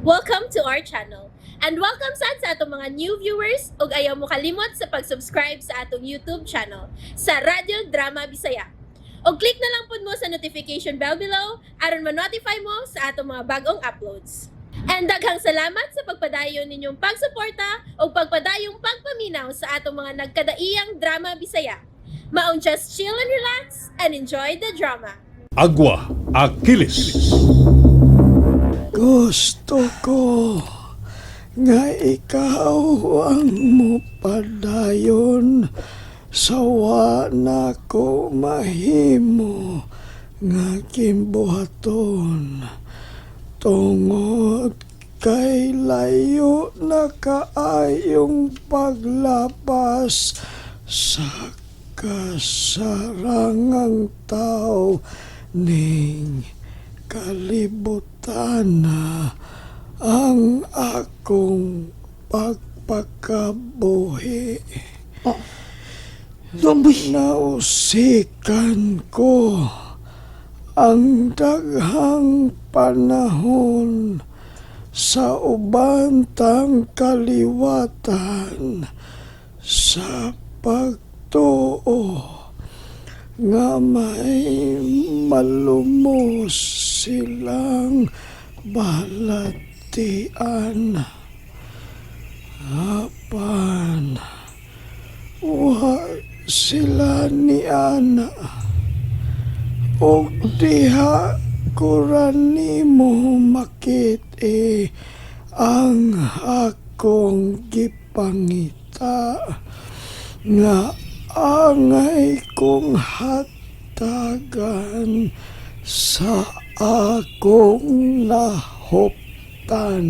Welcome to our channel. And welcome sa atong mga new viewers ug ayaw mo kalimot sa pag-subscribe sa atong YouTube channel sa Radio Drama Bisaya. O click na lang pud mo sa notification bell below aron ma-notify mo sa atong mga bagong uploads. And daghang salamat sa pagpadayon ninyong pagsuporta o pagpadayong pagpaminaw sa atong mga nagkadaiyang Drama Bisaya. Maong just chill and relax and enjoy the drama. Agwa Akilis. Gusto ko nga ikaw ang mupadayon sawa na ko mahimo nga kimbuhaton tungod kay layo na kaayong paglapas sa kasarangang tao ning kalibutan na ang akong pagpakabuhi. Nausikan ko ang daghang panahon sa ubantang kaliwatan sa pagtuo nga may malumos silang balatian. Apan, wa sila ni ana. O diha kurani mo makit ang akong gipangita nga angay kong hatagan sa akong nahoptan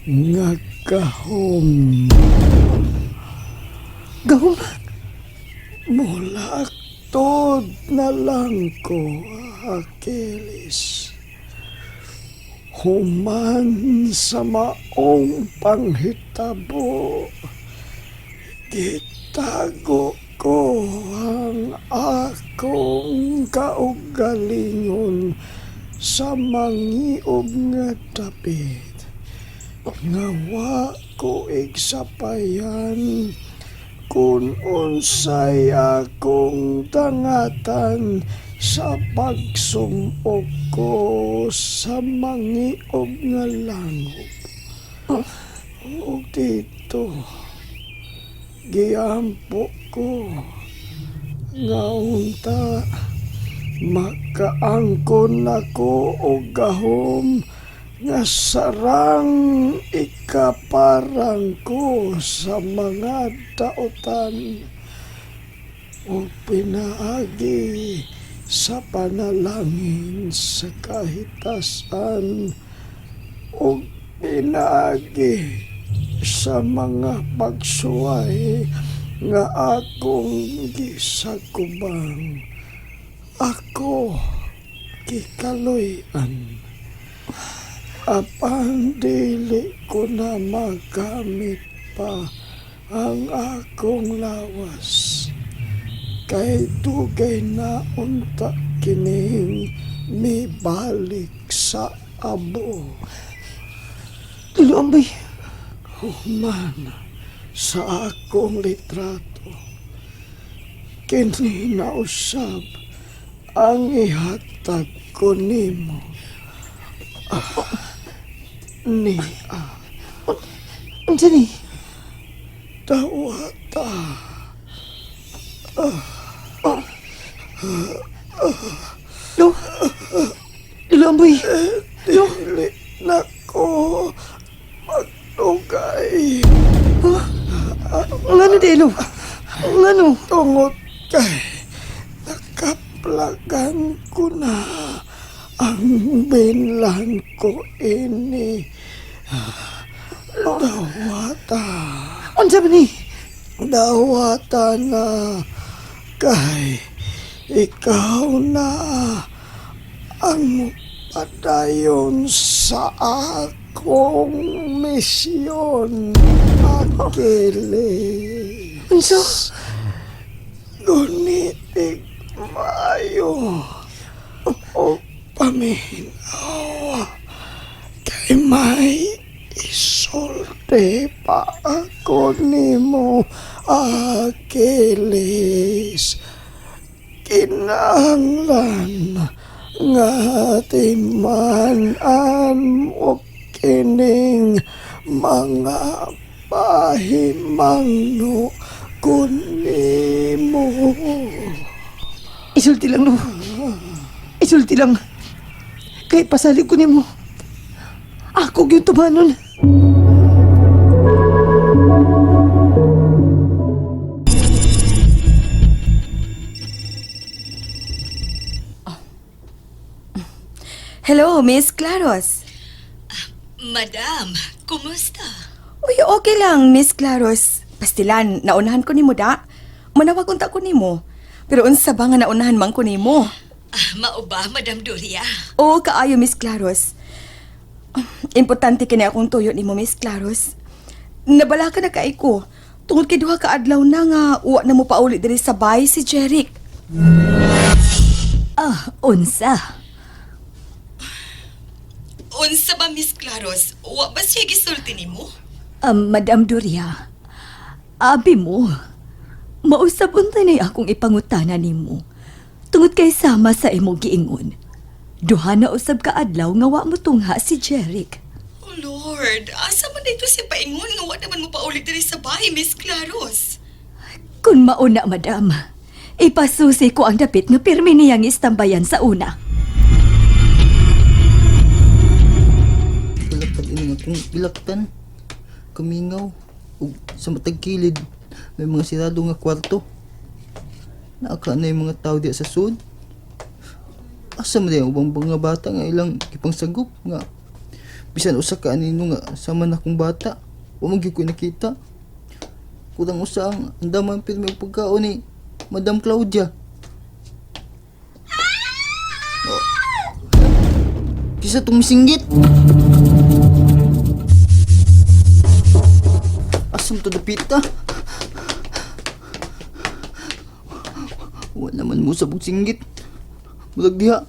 nga gahom. Gahom? Mula tod na lang ko, Achilles. Human sa maong panghitabo, gitago ko ang akong kaugalingon sa mangiog nga dapit nga wa ko igsapayan kung unsay akong tangatan sa pagsumok ko sa mangiog nga langop. O dito giampo ko nga unta makaangkon ako og gahom nga sarang ikaparang ko sa mga daotan o pinaagi sa panalangin sa kahitasan o pinaagi sa mga pagsuway nga akong gisakubang. Ako kikaloyan. Apan dili ko na magamit pa ang akong lawas. Kay dugay na unta kining mibalik sa abo. Tuloan ba'y? Human sa akong litrato, kini nausab ang ihatag ko nimo. Unsa ni? Dawata. Tuloan ba'y? Dili na ko magtugay. Ngano Delo? Ngano? Tungod kay nakaplagan ko na ang binlan ko ini. Dawata. Unsa ba ni? Dawata na kay ikaw na ang padayon sa akong misyon, Achilles. Unsa? Gunitig maayo o paminaw kay may Di pa ako nimo Achilles. Kinahanglan nga timan-an mo kining mga pahimangno kunimo. Isulti lang, no. Isulti lang. Kahit pasalig ko nimo. Ako yung tumanon. Hello, Miss Claros. Madam, kumusta? Uy, okay lang, Miss Claros. Pastilan, naunahan ko nimo da. Manawag unta ko nimo. Pero unsa ba nga naunahan man ko nimo? Mao ba, Madam Doria? Oo, kaayo, Miss Claros. Importante kini akong tuyo nimo, Miss Claros. Nabala ka na kay ko. Tungod kay duha ka adlaw na nga uwa na mo pauli diri sa bahay si Jeric. Unsa? Unsa ba, Miss Claros? Wa ba siya gisulti nimo? Madam Doria, abi mo, mausab untay na akong ipangutana nimo. Tungod kay sama sa imo giingon. Duha na usab ka adlaw nga wa mo tungha si Jeric. Oh Lord, asa man dito siya paingon nga wa naman mo paulit diri sa bahay, Miss Claros? Kun mauna, madam, ipasusi ko ang dapit nga pirmi niyang istambayan sa una. Kalapad ini nga kung ilaktan. Kamingaw. Ug sa matag kilid. May mga sirado nga kwarto. Naaka na yung mga tao diya sa sud. Asa man yung ubang mga bata nga ilang ipangsagop nga. Bisan usa ka anino nga sama na kong bata. Wa man gyud ko nakita. Kudang usa ang andaman pirmi og pagkaon ni Madam Claudia. Oh. Kisa tong misinggit. Asam to dapita. Wala naman mo sa singgit. Bulag diha.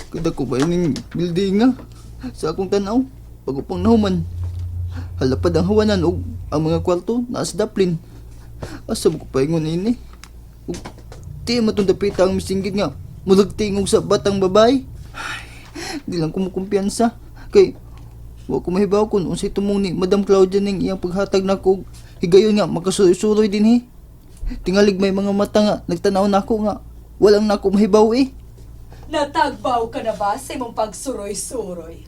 Kada ko ba yung building nga sa akong tanaw. Bago pang nahuman. Halapad ang hawanan o ang mga kwarto na sa daplin. Asam ko pa ingon ini. Ug di matong dapita ang misinggit nga. Mulag tingog sa batang babae. Di lang ko kumpiyansa. Kay wa ko mahibaw kung unsay tumong ni Madam Claudia ning iyang paghatag nako. Higayon nga makasuroy-suroy din he. Tingalig may mga mata nga nagtanaw nako nga walang nako mahibaw eh. Natagbaw ka na ba sa imong pagsuroy-suroy?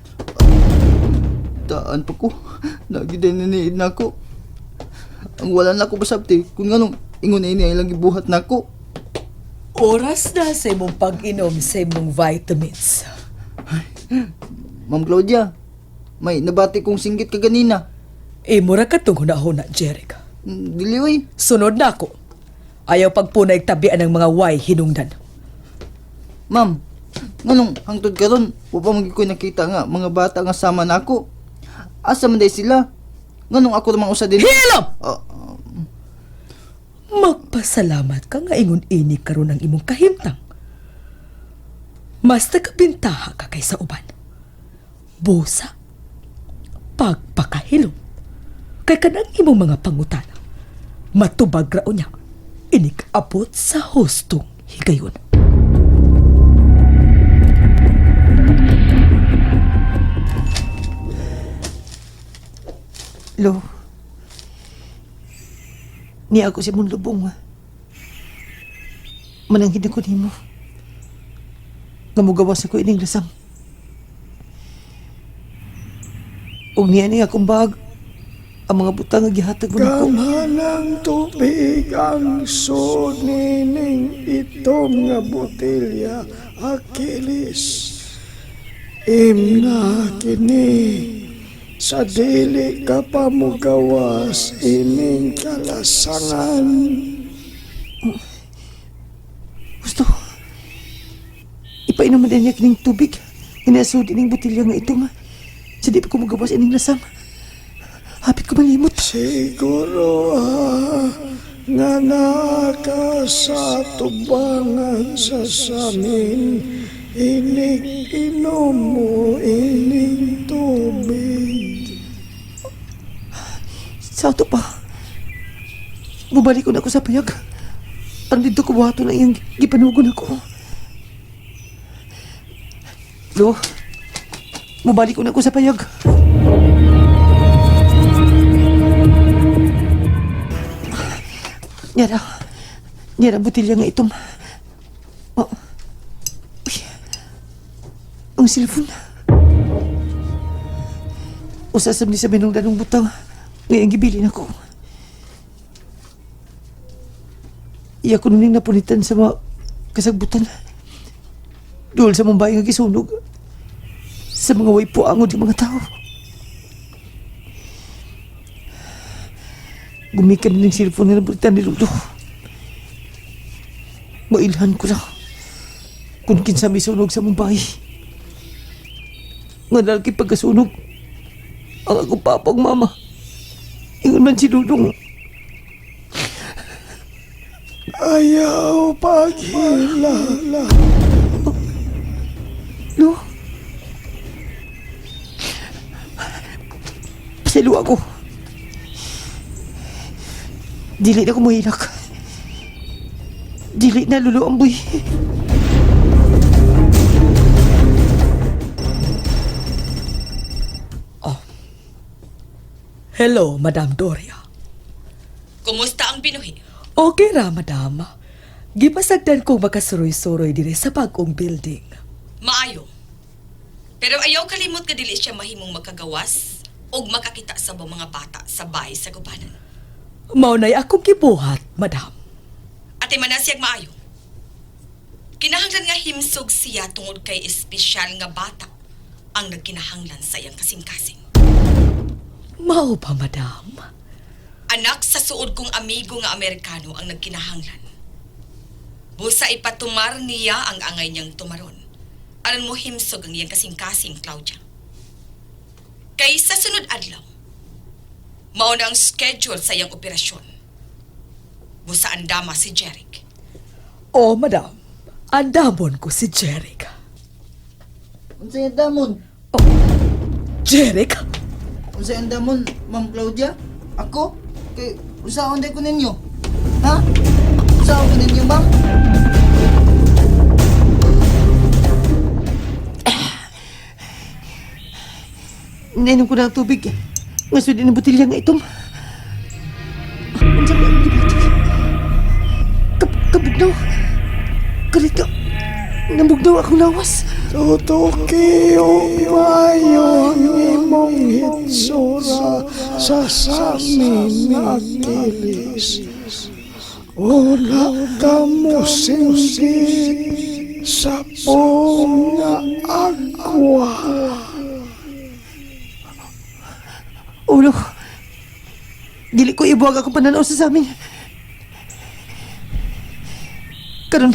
Taan pa ko. Nagiday niniid nako. Ang wala nako basabti kung nganong ingon ini ay lang gibuhat nako. Oras na sa imong pag-inom sa imong vitamins. Ma'am Claudia, may nabati kong singgit ka ganina. Mura ka itong hunahuna, Jeric. Dili oy. Sunod na ako. Ayaw pagpunay tabian ng mga way hinungdan. Ma'am, nganong hangtod karon wa pa man ko nakita nga mga bata nga sama nako. Asa man day sila? Nganong ako namang usa din? Hilom! Ah, Magpasalamat ka nga ingon ini karon ang imong kahimtang. Mas nakabintaha ka kaysa uban. Busa. Pagpakahilom. Kay kanang imong mga pangutana. Matubag rao niya. Inik-abot sa hustong higayon. Lo. Ni ako si mong lubong. Mananghin ako nimo. Namugawas ako ining lasang. Ug niya ni akong bag. Ang mga butang nga gihatag mo nako. Gamanang tubig ang sunining itom nga botelya, Achilles. Imna kini sa dili ka pa mo gawas ining kalasangan. Gusto. Ipainom man din niya kining tubig. Inasud ining botelya nga ito nga. Sa di pa ko magawas ining lasang. Hapit ko malimot. Siguro nga naka sa tubangan sa samin, inig inom mo ining tubig. Sa ato pa. Mubalik ko na ako sa payag. Ang dito ko buhato na iyang gipanugon ako. Lo, mubalik ko na ako sa payag. Nyara butilya nga itom. Oh. Uy, ang cellphone. Usasam ni sa binungdanong butang. Ngayon gibilin ako. Iya ko nuning napunitan sa mga kasagbutan. Doon sa mong bahay nga gisunog. Sa mga way puangod ng mga tao. Gumikan na ng cellphone na nabulitan ni Lolo. Mailhan ko lang. Kung kinsa may sunog sa mong bahay. Nga nalaki pagkasunog. Ang ako papang mama. Ingon man si Lulong. Ayaw paghila. Lo? Pasalo ako. Dili na ko mahilak. Dili na Lolo Amboy. Hello, Madam Doria. Kumusta ang binuhi? Okay ra, Madam. Gipasagdan kong makasuroy-suroy dire sa bagong building. Maayo. Pero ayaw kalimot ka dili siya mahimong makagawas o makakita sa mga bata sa bahay sa gubanan. Maunay akong gibuhat, Madam. Ate manasiyag maayo. Kinahanglan nga himsog siya tungod kay espesyal nga bata ang nagkinahanglan sa iyang kasing-kasing. Mao ba, Madam? Anak sa suod kong amigo nga Amerikano ang nagkinahanglan. Busa ipatumar niya ang angay niyang tumaron. Aron mo himsog ang iyang kasing-kasing, Claudia. Kay sa sunod adlaw, mauna ang schedule sa iyang operasyon. Busa andama si Jeric. Oh, Madam. Andamon ko si Jeric. Unsay damon? Jeric? Unsay damon, Ma'am Claudia? Ako? Kay usaon day ko ninyo. Ha? Usaon ko ninyo, ma'am? Nainom ko na ang tubig. Ngaso din ang butilya nga itom. Ang sabi ang gibati. Kabugnaw. Karito. Nambugnaw akong lawas. Tutuki o mayo ang imong hitsura sa samin na Achilles. Wala ka mo singgit sa pong na agwa. Ulo. Dili ko ibuwag ako pananaw sa samin. Karon,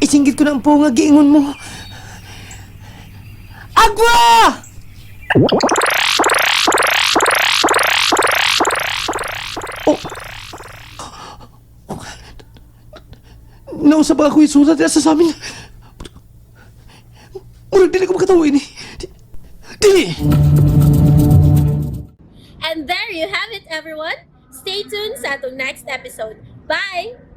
isinggit ko na ang po nga giingon mo. Agwa! Oh. Nausap ako yung sulat sa samin. Murag dili ko makatawin eh. Dili! And there you have it, everyone. Stay tuned sa atong next episode. Bye!